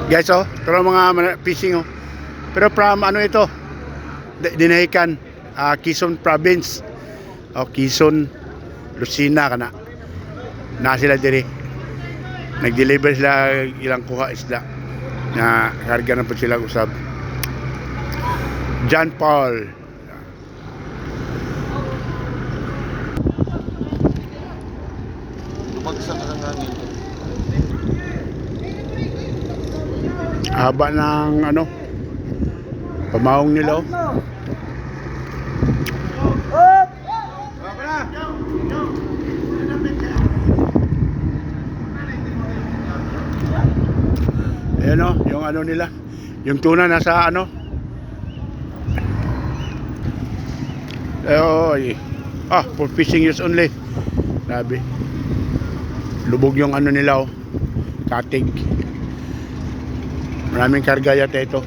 Guys, oh, ito lang mga fishing, oh. Pero from ano ito? Dinahican, Quezon Province. Oh, Quezon, Lucena kana. Na sila diri. Nag-deliver sila ilang kuha isda. Na karga na po sila usab. John Paul. Lumagsak ang hangin. Haba ng ano, pamahong nila, oh. Ayan, oh, yung ano nila, yung tuna nasa ano, for fishing use only. Sabi, lubog yung ano nila, oh, katig. Maraming karga yata ito.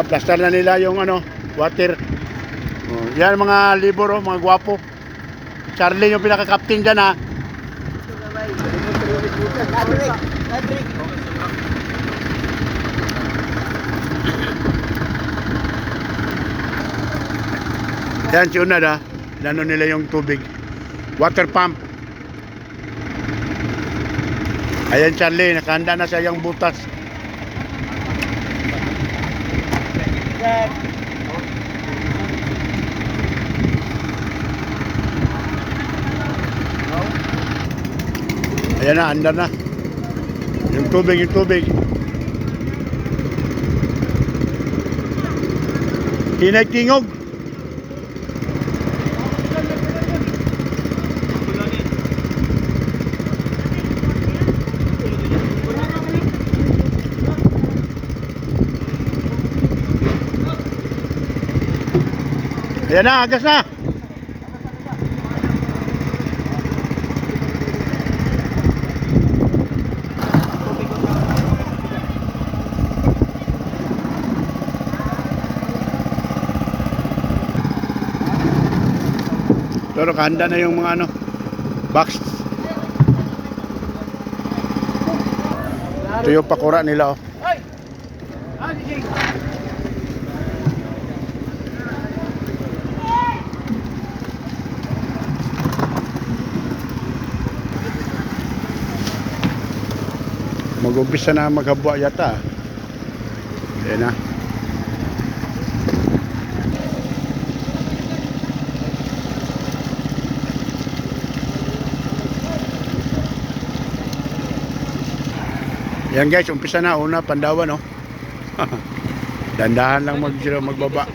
Plaster na nila yung ano, water. Yan mga libor, oh, mga gwapo. Charlie yung pinaka-captain dyan, ha. Yan, si Unad, ha. Lano nila yung tubig. Water pump. Ayan, Charlie, nakahanda na siya yung butas. Ayan na, andar na. Yung tubig, yung tubig. Tinag-tingog. Ayan na, agas na. Pero kahanda na yung mga ano, box. Ito yung pakura nila, oh. Mag-umpisa na maghabwa yata. Ayan na. Yan guys, umpisa na. Una, Pandawan, no? Dandahan lang magbaba.